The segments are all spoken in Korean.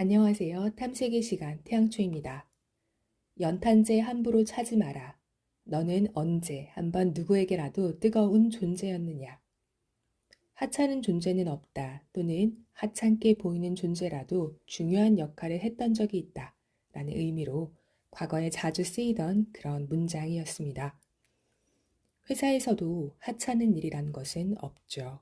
안녕하세요. 탐색의 시간 태양초입니다. 연탄재 함부로 차지 마라. 너는 언제 한번 누구에게라도 뜨거운 존재였느냐. 하찮은 존재는 없다 또는 하찮게 보이는 존재라도 중요한 역할을 했던 적이 있다 라는 의미로 과거에 자주 쓰이던 그런 문장이었습니다. 회사에서도 하찮은 일이란 것은 없죠.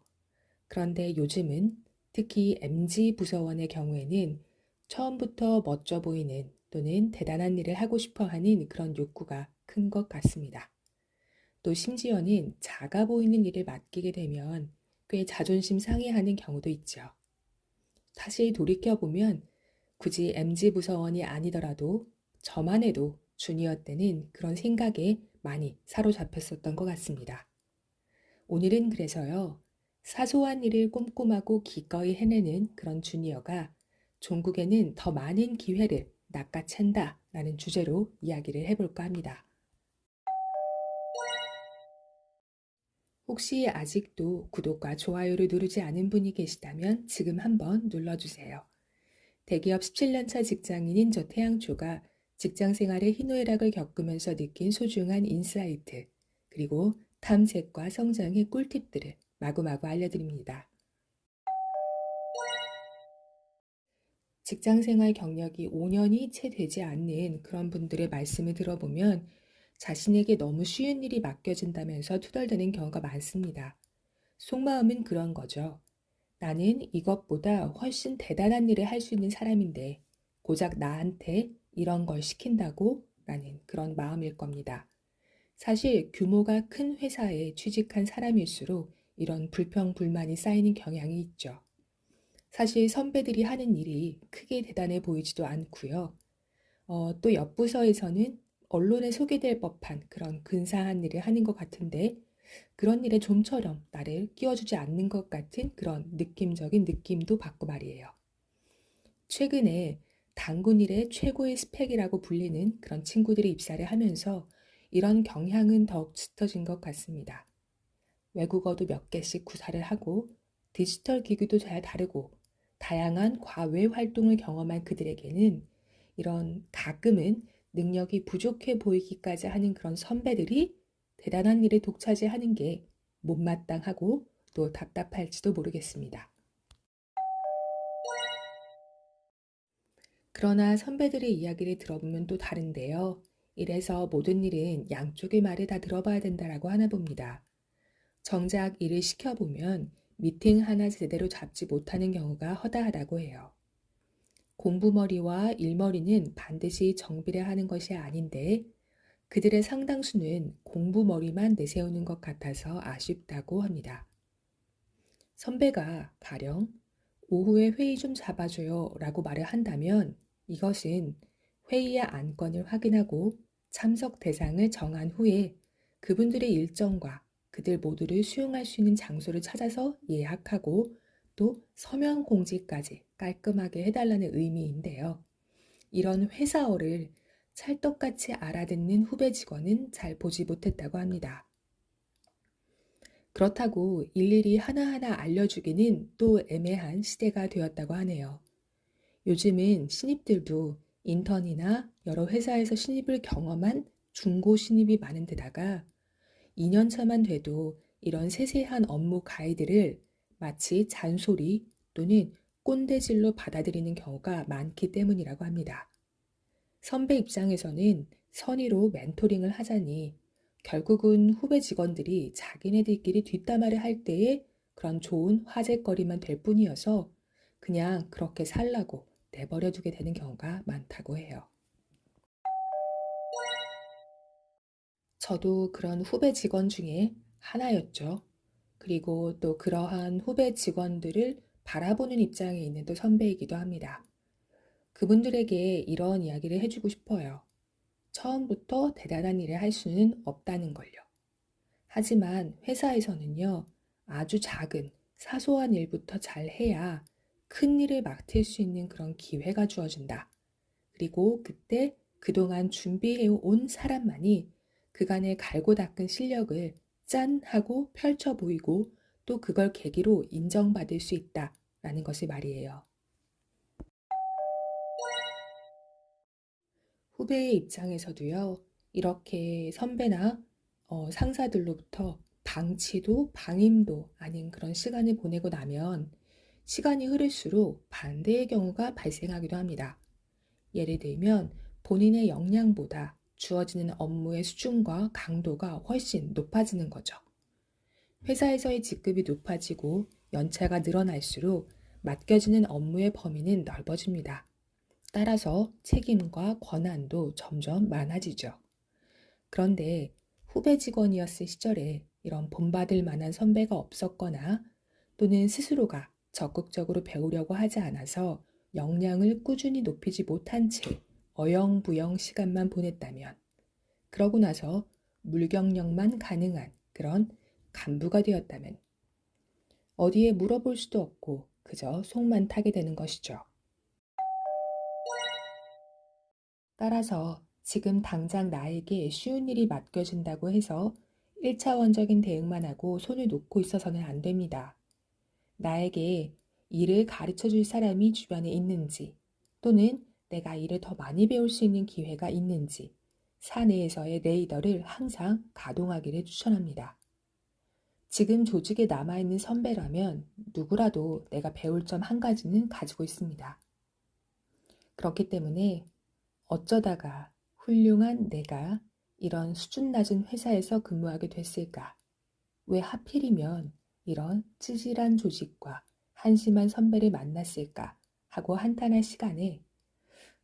그런데 요즘은 특히 MZ 부서원의 경우에는 처음부터 멋져 보이는 또는 대단한 일을 하고 싶어 하는 그런 욕구가 큰 것 같습니다. 또 심지어는 작아 보이는 일을 맡기게 되면 꽤 자존심 상해하는 경우도 있죠. 사실 돌이켜보면 굳이 MZ 부서원이 아니더라도 저만 해도 주니어 때는 그런 생각에 많이 사로잡혔었던 것 같습니다. 오늘은 그래서요, 사소한 일을 꼼꼼하고 기꺼이 해내는 그런 주니어가 종국에는 더 많은 기회를 낚아챈다 라는 주제로 이야기를 해볼까 합니다. 혹시 아직도 구독과 좋아요를 누르지 않은 분이 계시다면 지금 한번 눌러주세요. 대기업 17년차 직장인인 저 태양초가 직장 생활의 희노애락을 겪으면서 느낀 소중한 인사이트, 그리고 탐색과 성장의 꿀팁들을 마구마구 알려드립니다. 직장 생활 경력이 5년이 채 되지 않는 그런 분들의 말씀을 들어보면 자신에게 너무 쉬운 일이 맡겨진다면서 투덜대는 경우가 많습니다. 속마음은 그런 거죠. 나는 이것보다 훨씬 대단한 일을 할 수 있는 사람인데 고작 나한테 이런 걸 시킨다고? 라는 그런 마음일 겁니다. 사실 규모가 큰 회사에 취직한 사람일수록 이런 불평불만이 쌓이는 경향이 있죠. 사실 선배들이 하는 일이 크게 대단해 보이지도 않고요. 또 옆부서에서는 언론에 소개될 법한 그런 근사한 일을 하는 것 같은데 그런 일에 좀처럼 나를 끼워주지 않는 것 같은 그런 느낌적인 느낌도 받고 말이에요. 최근에 단군 일의 최고의 스펙이라고 불리는 그런 친구들이 입사를 하면서 이런 경향은 더욱 짙어진 것 같습니다. 외국어도 몇 개씩 구사를 하고 디지털 기기도 잘 다루고 다양한 과외 활동을 경험한 그들에게는 이런 가끔은 능력이 부족해 보이기까지 하는 그런 선배들이 대단한 일을 독차지하는 게 못마땅하고 또 답답할지도 모르겠습니다. 그러나 선배들의 이야기를 들어보면 또 다른데요. 이래서 모든 일은 양쪽의 말을 다 들어봐야 된다라고 하나 봅니다. 정작 일을 시켜보면 미팅 하나 제대로 잡지 못하는 경우가 허다하다고 해요. 공부머리와 일머리는 반드시 정비례하는 것이 아닌데 그들의 상당수는 공부머리만 내세우는 것 같아서 아쉽다고 합니다. 선배가 가령 오후에 회의 좀 잡아줘요 라고 말을 한다면 이것은 회의의 안건을 확인하고 참석 대상을 정한 후에 그분들의 일정과 그들 모두를 수용할 수 있는 장소를 찾아서 예약하고 또 서면 공지까지 깔끔하게 해달라는 의미인데요. 이런 회사어를 찰떡같이 알아듣는 후배 직원은 잘 보지 못했다고 합니다. 그렇다고 일일이 하나하나 알려주기는 또 애매한 시대가 되었다고 하네요. 요즘은 신입들도 인턴이나 여러 회사에서 신입을 경험한 중고 신입이 많은 데다가 2년 차만 돼도 이런 세세한 업무 가이드를 마치 잔소리 또는 꼰대질로 받아들이는 경우가 많기 때문이라고 합니다. 선배 입장에서는 선의로 멘토링을 하자니 결국은 후배 직원들이 자기네들끼리 뒷담화를 할 때에 그런 좋은 화제거리만 될 뿐이어서 그냥 그렇게 살라고 내버려 두게 되는 경우가 많다고 해요. 저도 그런 후배 직원 중에 하나였죠. 그리고 또 그러한 후배 직원들을 바라보는 입장에 있는 또 선배이기도 합니다. 그분들에게 이런 이야기를 해주고 싶어요. 처음부터 대단한 일을 할 수는 없다는 걸요. 하지만 회사에서는요, 아주 작은 사소한 일부터 잘 해야 큰 일을 맡을 수 있는 그런 기회가 주어진다. 그리고 그때 그동안 준비해온 사람만이 그간의 갈고 닦은 실력을 짠 하고 펼쳐 보이고 또 그걸 계기로 인정받을 수 있다라는 것이 말이에요. 후배의 입장에서도요, 이렇게 선배나 상사들로부터 방치도 방임도 아닌 그런 시간을 보내고 나면 시간이 흐를수록 반대의 경우가 발생하기도 합니다. 예를 들면 본인의 역량보다 주어지는 업무의 수준과 강도가 훨씬 높아지는 거죠. 회사에서의 직급이 높아지고 연차가 늘어날수록 맡겨지는 업무의 범위는 넓어집니다. 따라서 책임과 권한도 점점 많아지죠. 그런데 후배 직원이었을 시절에 이런 본받을 만한 선배가 없었거나 또는 스스로가 적극적으로 배우려고 하지 않아서 역량을 꾸준히 높이지 못한 채 어영부영 시간만 보냈다면, 그러고 나서 물경력만 가능한 그런 간부가 되었다면 어디에 물어볼 수도 없고 그저 속만 타게 되는 것이죠. 따라서 지금 당장 나에게 쉬운 일이 맡겨진다고 해서 1차원적인 대응만 하고 손을 놓고 있어서는 안 됩니다. 나에게 일을 가르쳐 줄 사람이 주변에 있는지, 또는 내가 일을 더 많이 배울 수 있는 기회가 있는지, 사내에서의 레이더를 항상 가동하기를 추천합니다. 지금 조직에 남아있는 선배라면 누구라도 내가 배울 점 한 가지는 가지고 있습니다. 그렇기 때문에 어쩌다가 훌륭한 내가 이런 수준 낮은 회사에서 근무하게 됐을까? 왜 하필이면 이런 찌질한 조직과 한심한 선배를 만났을까? 하고 한탄할 시간에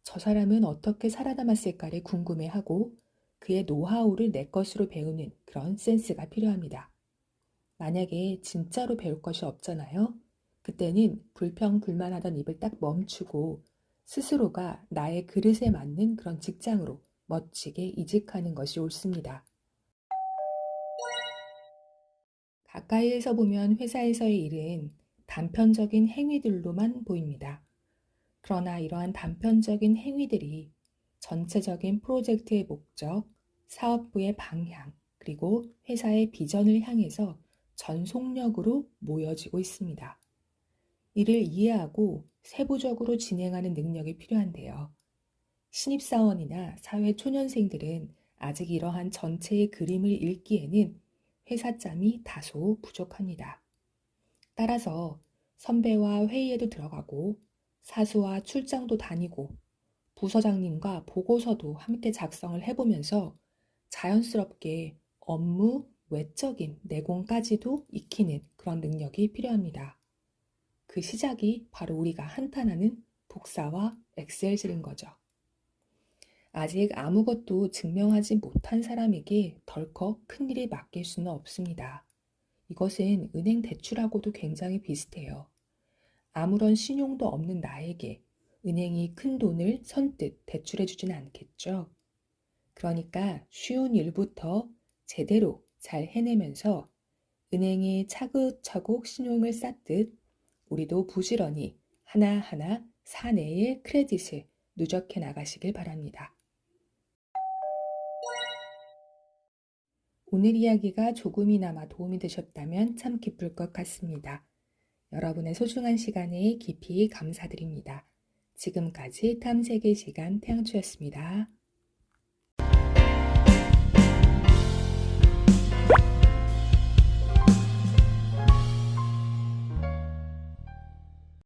저 사람은 어떻게 살아남았을까를 궁금해하고 그의 노하우를 내 것으로 배우는 그런 센스가 필요합니다. 만약에 진짜로 배울 것이 없잖아요. 그때는 불평불만하던 입을 딱 멈추고 스스로가 나의 그릇에 맞는 그런 직장으로 멋지게 이직하는 것이 옳습니다. 가까이에서 보면 회사에서의 일은 단편적인 행위들로만 보입니다. 그러나 이러한 단편적인 행위들이 전체적인 프로젝트의 목적, 사업부의 방향, 그리고 회사의 비전을 향해서 전속력으로 모여지고 있습니다. 이를 이해하고 세부적으로 진행하는 능력이 필요한데요. 신입사원이나 사회 초년생들은 아직 이러한 전체의 그림을 읽기에는 회사짬이 다소 부족합니다. 따라서 선배와 회의에도 들어가고 사수와 출장도 다니고 부서장님과 보고서도 함께 작성을 해보면서 자연스럽게 업무 외적인 내공까지도 익히는 그런 능력이 필요합니다. 그 시작이 바로 우리가 한탄하는 복사와 엑셀실인 거죠. 아직 아무것도 증명하지 못한 사람에게 덜컥 큰일을 맡길 수는 없습니다. 이것은 은행 대출하고도 굉장히 비슷해요. 아무런 신용도 없는 나에게 은행이 큰 돈을 선뜻 대출해주진 않겠죠. 그러니까 쉬운 일부터 제대로 잘 해내면서 은행이 차곡차곡 신용을 쌓듯 우리도 부지런히 하나하나 사내의 크레딧을 누적해 나가시길 바랍니다. 오늘 이야기가 조금이나마 도움이 되셨다면 참 기쁠 것 같습니다. 여러분의 소중한 시간에 깊이 감사드립니다. 지금까지 탐색의 시간 태양주였습니다.